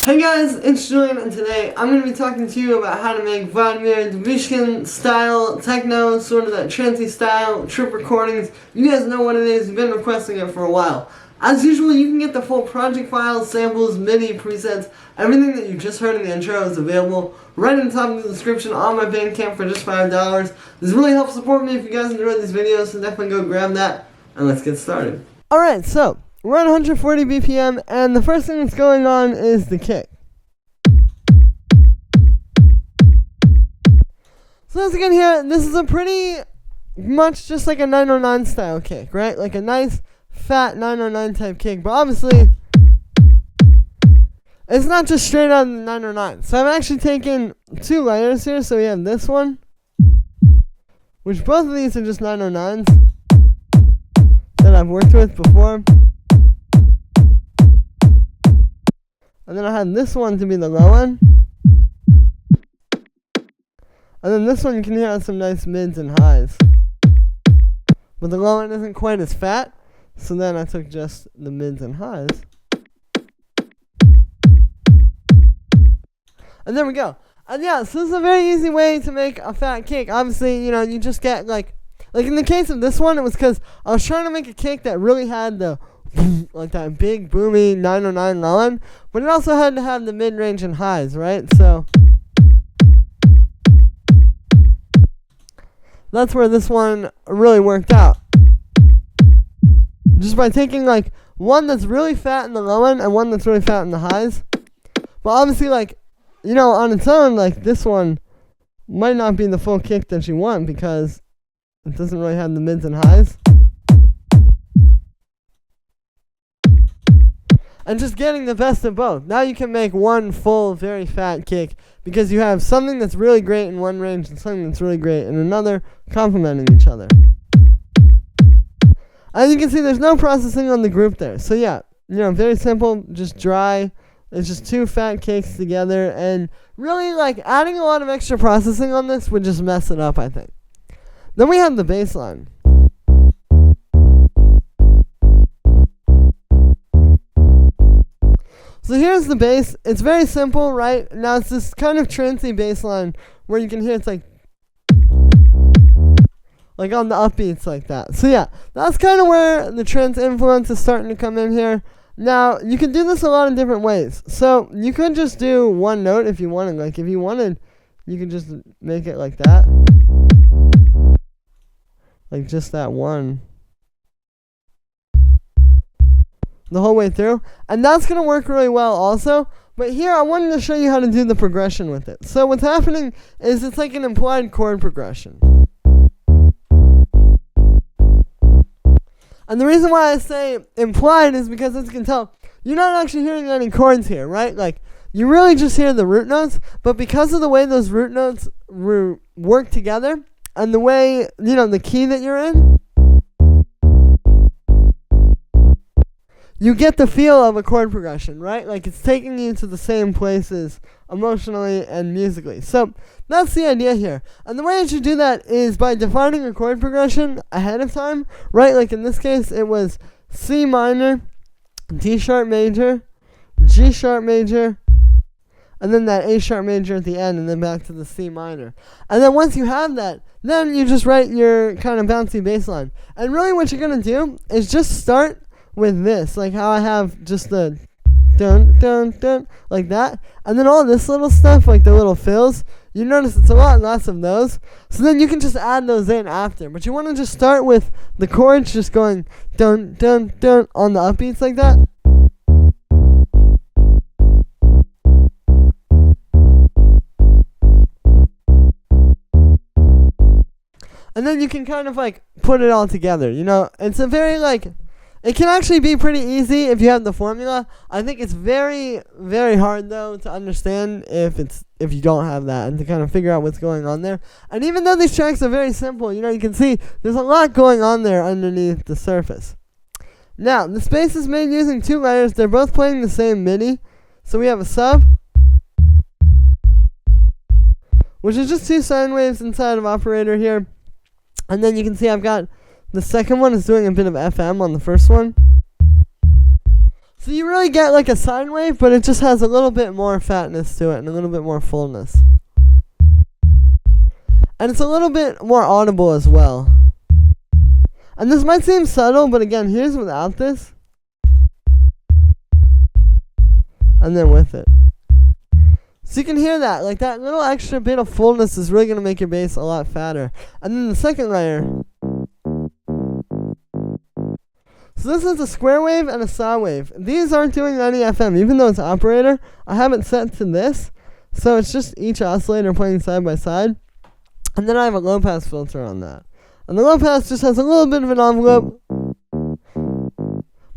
Hey guys, it's Julian, and today I'm going to be talking to you about how to make Vladimir Dubyshkin style techno, sort of that trancey style, trip recordings. You guys know what it is, you've been requesting it for a while. As usual, you can get the full project files, samples, MIDI, presets, everything that you just heard in the intro is available right in the top of the description on my Bandcamp for just $5. This really helps support me if you guys enjoyed these videos, so definitely go grab that, and let's get started. Alright, so we're at 140 BPM, and the first thing that's going on is the kick. So as you can hear, this is a pretty much just like a 909 style kick, right? Like a nice, fat 909 type kick, but obviously, it's not just straight out of the 909. So I've actually taken two layers here, so we have this one, which both of these are just 909s that I've worked with before. And then I had this one to be the low end. And then this one you can hear has some nice mids and highs. But the low end isn't quite as fat, so then I took just the mids and highs. And there we go. And yeah, so this is a very easy way to make a fat kick. Obviously, you know, you just get like in the case of this one, it was because I was trying to make a kick that really had the like that big boomy 909 low end, but it also had to have the mid-range and highs, right? So that's where this one really worked out. Just by taking like one that's really fat in the low end and one that's really fat in the highs. But obviously, like, you know, on its own, like this one might not be the full kick that you want because it doesn't really have the mids and highs. And just getting the best of both. Now you can make one full, very fat kick because you have something that's really great in one range and something that's really great in another, complementing each other. As you can see, there's no processing on the group there. So yeah, you know, very simple, just dry. It's just two fat kicks together, and really, like, adding a lot of extra processing on this would just mess it up, I think. Then we have the bass line. So here's the bass. It's very simple, right? Now it's this kind of trancey bass line where you can hear it's like on the upbeats like that. So yeah, that's kind of where the trance influence is starting to come in here. Now, you can do this a lot of different ways. So you could just do one note if you wanted. Like if you wanted, you could just make it like that. Like just that one. The whole way through, and that's going to work really well also. But here I wanted to show you how to do the progression with it. So what's happening is it's like an implied chord progression. And the reason why I say implied is because, as you can tell, you're not actually hearing any chords here, right? Like, you really just hear the root notes, but because of the way those root notes work together and the way, you know, the key that you're in, you get the feel of a chord progression, right? Like it's taking you to the same places emotionally and musically. So that's the idea here. And the way that you do that is by defining a chord progression ahead of time, right? Like in this case, it was C minor, D sharp major, G sharp major, and then that A sharp major at the end, and then back to the C minor. And then once you have that, then you just write your kind of bouncy bass line. And really what you're going to do is just start with this, like how I have just the dun dun dun like that, and then all this little stuff, like the little fills, you notice it's a lot less of those, so then you can just add those in after. But you want to just start with the chords just going dun dun dun on the upbeats like that. And then you can kind of like put it all together, you know. It's a very like, it can actually be pretty easy if you have the formula. I think it's very, very hard though to understand if you don't have that and to kind of figure out what's going on there. And even though these tracks are very simple, you know, you can see there's a lot going on there underneath the surface. Now, the space is made using two layers. They're both playing the same MIDI. So we have a sub, which is just two sine waves inside of operator here. And then you can see I've got the second one is doing a bit of FM on the first one. So you really get like a sine wave, but it just has a little bit more fatness to it and a little bit more fullness. And it's a little bit more audible as well. And this might seem subtle, but again, here's without this. And then with it. So you can hear that, like that little extra bit of fullness is really going to make your bass a lot fatter. And then the second layer. So this is a square wave and a saw wave. These aren't doing any FM, even though it's operator. I have it set to this. So it's just each oscillator playing side by side. And then I have a low pass filter on that. And the low pass just has a little bit of an envelope.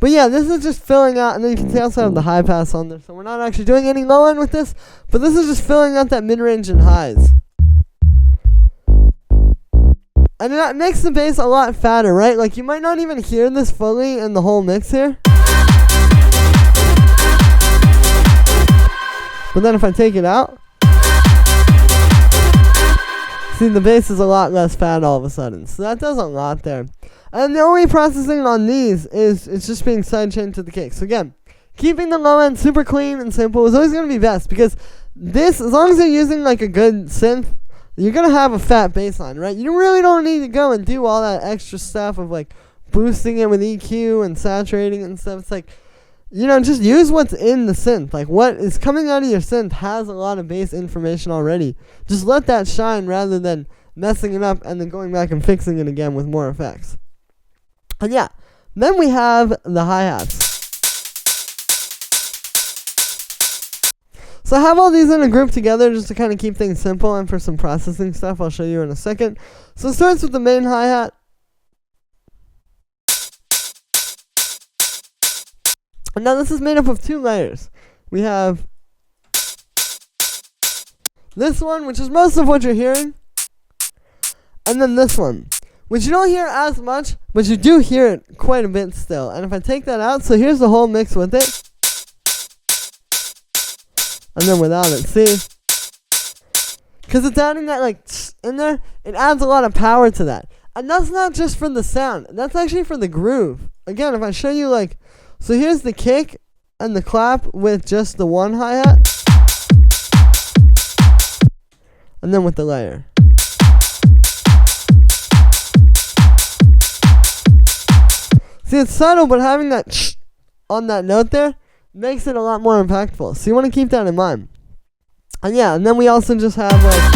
But yeah, this is just filling out, and then you can see I also have the high pass on there. So we're not actually doing any low end with this, but this is just filling out that mid-range and highs. And it makes the bass a lot fatter, right? Like you might not even hear this fully in the whole mix here. But then if I take it out, see, the bass is a lot less fat all of a sudden. So that does a lot there. And the only processing on these is it's just being sidechained to the kick. So again, keeping the low end super clean and simple is always going to be best, because this, as long as you're using like a good synth, you're going to have a fat bass line, right? You really don't need to go and do all that extra stuff of like boosting it with EQ and saturating it and stuff. It's like, you know, just use what's in the synth. Like what is coming out of your synth has a lot of bass information already. Just let that shine rather than messing it up and then going back and fixing it again with more effects. And yeah, then we have the hi-hats. So I have all these in a group together just to kind of keep things simple, and for some processing stuff I'll show you in a second. So it starts with the main hi-hat. And now this is made up of two layers. We have this one, which is most of what you're hearing, and then this one, which you don't hear as much, but you do hear it quite a bit still. And if I take that out, so here's the whole mix with it, and then without it, see? Because it's adding that like in there, it adds a lot of power to that. And that's not just for the sound, that's actually for the groove. Again, if I show you like, so here's the kick and the clap with just the one hi-hat, and then with the layer. See, it's subtle, but having that on that note there makes it a lot more impactful. So you want to keep that in mind. And yeah, and then we also just have like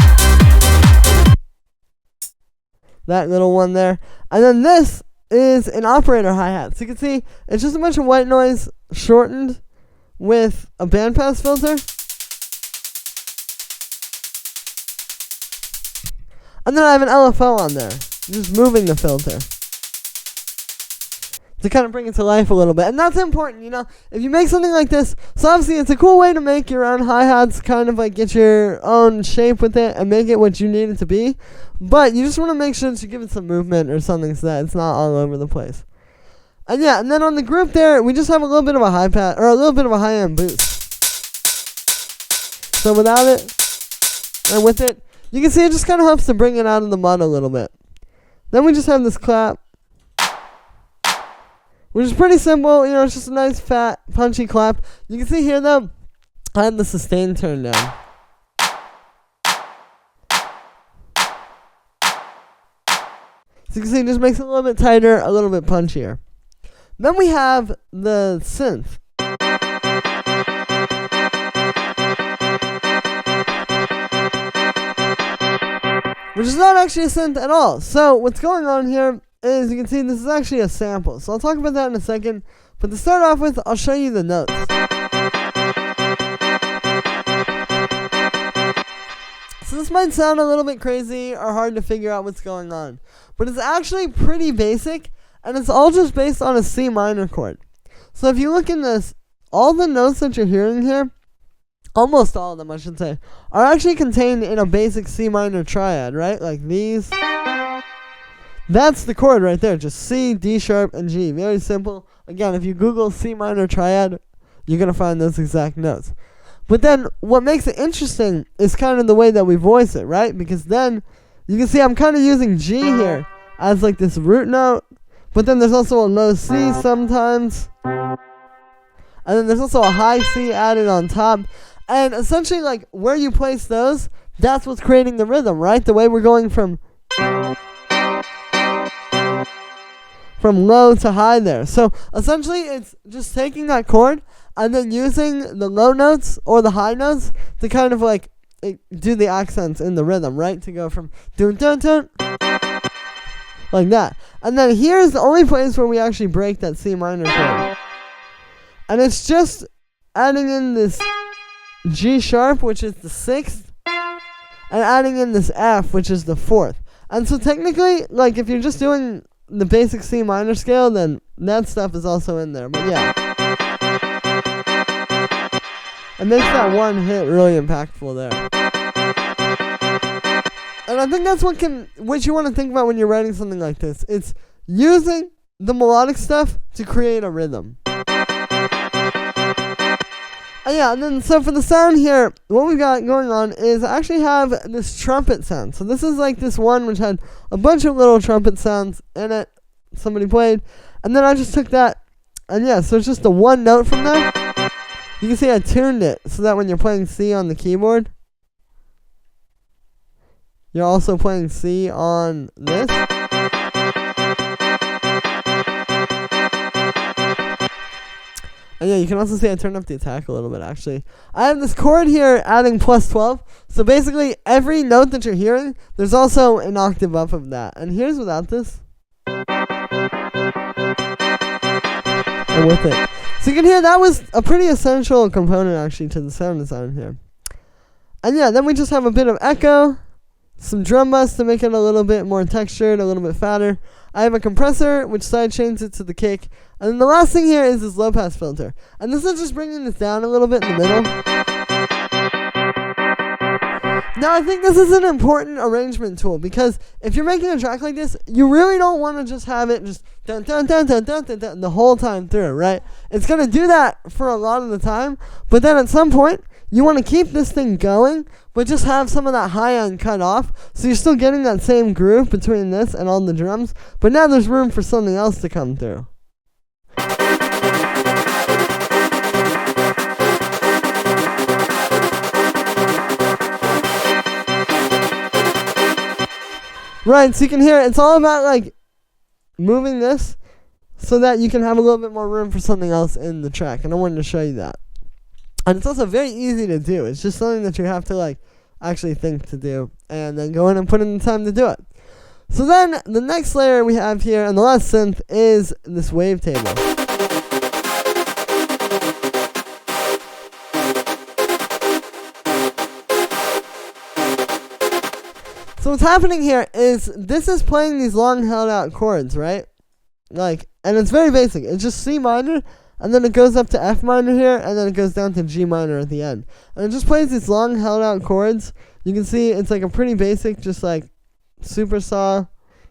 that little one there. And then this is an operator hi-hat. So you can see it's just a bunch of white noise shortened with a bandpass filter. And then I have an LFO on there, just moving the filter to kind of bring it to life a little bit. And that's important, you know, if you make something like this. So obviously it's a cool way to make your own hi-hats, kind of like get your own shape with it and make it what you need it to be. But you just want to make sure that you give it some movement or something so that it's not all over the place. And yeah, and then on the group there, we just have a little bit of a high pat, or a little bit of a high-end boost. So without it, and with it, you can see it just kind of helps to bring it out of the mud a little bit. Then we just have this clap, which is pretty simple. You know, it's just a nice, fat, punchy clap. You can see here, though, I have the sustain turned down. So you can see it just makes it a little bit tighter, a little bit punchier. Then we have the synth. Which is not actually a synth at all. So what's going on here is, you can see this is actually a sample. So I'll talk about that in a second. But to start off with, I'll show you the notes. So this might sound a little bit crazy or hard to figure out what's going on. But it's actually pretty basic, and it's all just based on a C minor chord. So if you look in this, all the notes that you're hearing here, almost all of them I should say, are actually contained in a basic C minor triad, right? Like these. That's the chord right there, just C, D sharp, and G. Very simple. Again, if you Google C minor triad, you're going to find those exact notes. But then what makes it interesting is kind of the way that we voice it, right? Because then you can see I'm kind of using G here as like this root note, but then there's also a low C sometimes. And And then there's also a high C added on top. And essentially, like, where you place those, that's what's creating the rhythm, right? The way we're going from low to high there. So essentially, it's just taking that chord and then using the low notes or the high notes to kind of like do the accents in the rhythm, right? To go from dun dun dun like that. And then here's the only place where we actually break that C minor chord. And it's just adding in this G sharp, which is the 6th, and adding in this F, which is the 4th. And so technically, like, if you're just doing the basic C minor scale, then that stuff is also in there. But yeah, it makes that one hit really impactful there. And I think that's what you want to think about when you're writing something like this. It's using the melodic stuff to create a rhythm. And yeah, and then so for the sound here, what we got going on is I actually have this trumpet sound. So this is like this one which had a bunch of little trumpet sounds in it. Somebody played. And then I just took that. And yeah, so it's just the one note from there. You can see I tuned it so that when you're playing C on the keyboard, you're also playing C on this. And yeah, you can also see I turned up the attack a little bit, actually. I have this chord here adding plus 12. So basically, every note that you're hearing, there's also an octave up of that. And here's without this. And with it. So you can hear that was a pretty essential component, actually, to the sound design here. And yeah, then we just have a bit of echo, some drum bus to make it a little bit more textured, a little bit fatter. I have a compressor, which sidechains it to the kick. And then the last thing here is this low-pass filter. And this is just bringing this down a little bit in the middle. Now, I think this is an important arrangement tool, because if you're making a track like this, you really don't want to just have it just dun dun dun dun dun dun dun the whole time through, right? It's going to do that for a lot of the time, but then at some point, you want to keep this thing going, but just have some of that high end cut off, so you're still getting that same groove between this and all the drums, but now there's room for something else to come through. Right, so you can hear it's all about like moving this so that you can have a little bit more room for something else in the track, and I wanted to show you that. And it's also very easy to do. It's just something that you have to like actually think to do and then go in and put in the time to do it. So then the next layer we have here and the last synth is this wavetable. So what's happening here is this is playing these long held out chords, right? Like, and it's very basic. It's just C minor, and then it goes up to F minor here, and then it goes down to G minor at the end. And it just plays these long held out chords. You can see it's like a pretty basic, just like super saw,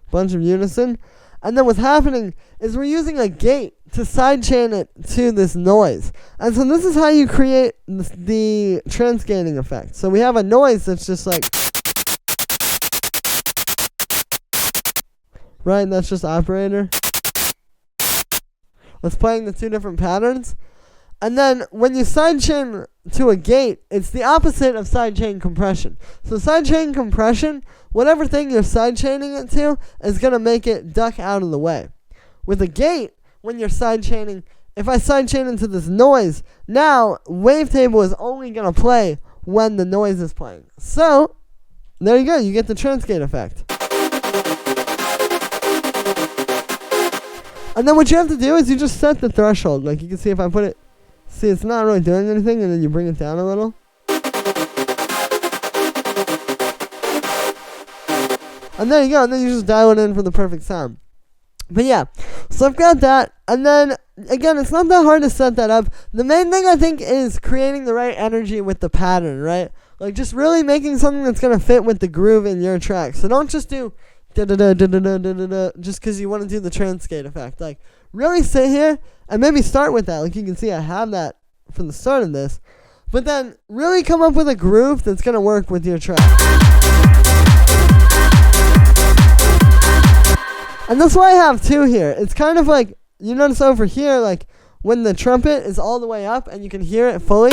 bunch of unison. And then what's happening is we're using a gate to sidechain it to this noise. And so this is how you create the transgating effect. So we have a noise that's just like, right, that's just operator. It's playing the two different patterns. And then when you sidechain to a gate, it's the opposite of sidechain compression. So sidechain compression, whatever thing you're sidechaining it to, is going to make it duck out of the way. With a gate, when you're sidechaining, if I sidechain into this noise, now wavetable is only going to play when the noise is playing. So, there you go, you get the transgate effect. And then what you have to do is you just set the threshold. Like you can see if I put it, see it's not really doing anything, and then you bring it down a little. And there you go, and then you just dial it in for the perfect sound. But yeah, so I've got that, and then, again, it's not that hard to set that up. The main thing I think is creating the right energy with the pattern, right? Like just really making something that's going to fit with the groove in your track. So don't just do just because you want to do the transgate effect. Like, really sit here and maybe start with that. Like, you can see I have that from the start of this. But then really come up with a groove that's going to work with your track. And that's why I have two here. It's kind of like, you notice over here, like, when the trumpet is all the way up and you can hear it fully.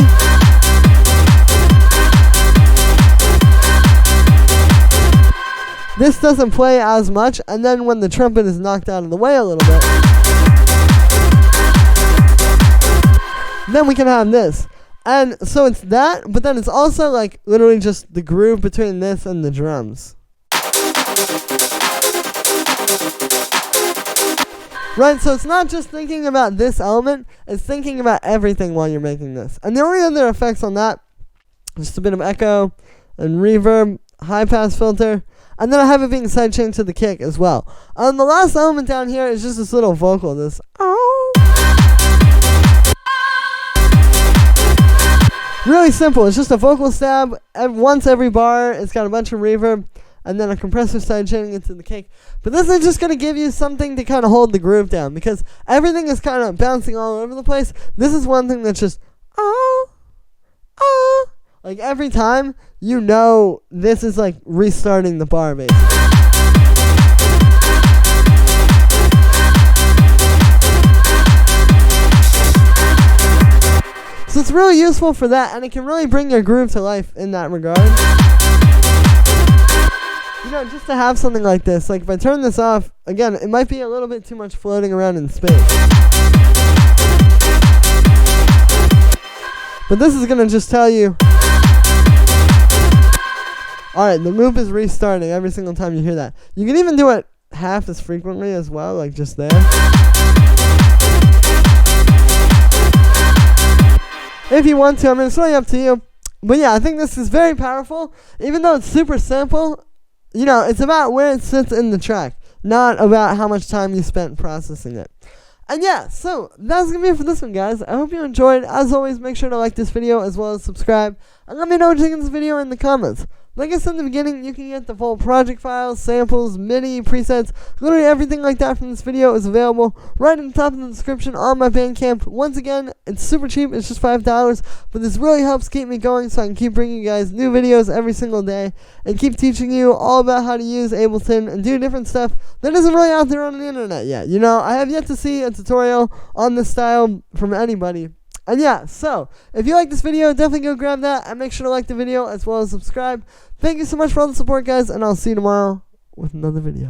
This doesn't play as much, and then when the trumpet is knocked out of the way a little bit, then we can have this. And so it's that, but then it's also like literally just the groove between this and the drums. Right, so it's not just thinking about this element, it's thinking about everything while you're making this. And the only other effects on that, just a bit of echo and reverb, high pass filter, and then I have it being sidechained to the kick as well. The last element down here is just this little vocal, this oh. Really simple, it's just a vocal stab, once every bar, it's got a bunch of reverb, and then a compressor sidechaining into the kick. But this is just going to give you something to kind of hold the groove down, because everything is kind of bouncing all over the place. This is one thing that's just oh, oh. Like every time, you know this is like restarting the bar basically. So it's really useful for that, and it can really bring your groove to life in that regard. You know, just to have something like this, like if I turn this off, again, it might be a little bit too much floating around in space. But this is going to just tell you, alright, the loop is restarting every single time you hear that. You can even do it half as frequently as well, like just there. If you want to, I mean, it's really up to you. But yeah, I think this is very powerful. Even though it's super simple, you know, it's about where it sits in the track, not about how much time you spent processing it. And yeah, so that's going to be it for this one, guys. I hope you enjoyed. As always, make sure to like this video as well as subscribe. And let me know what you think of this video in the comments. Like I said in the beginning, you can get the full project files, samples, MIDI, presets, literally everything like that from this video is available right at the top of the description on my Bandcamp. Once again, it's super cheap, it's just $5, but this really helps keep me going so I can keep bringing you guys new videos every single day and keep teaching you all about how to use Ableton and do different stuff that isn't really out there on the internet yet. You know, I have yet to see a tutorial on this style from anybody. And yeah, so, if you like this video, definitely go grab that, and make sure to like the video as well as subscribe. Thank you so much for all the support, guys, and I'll see you tomorrow with another video.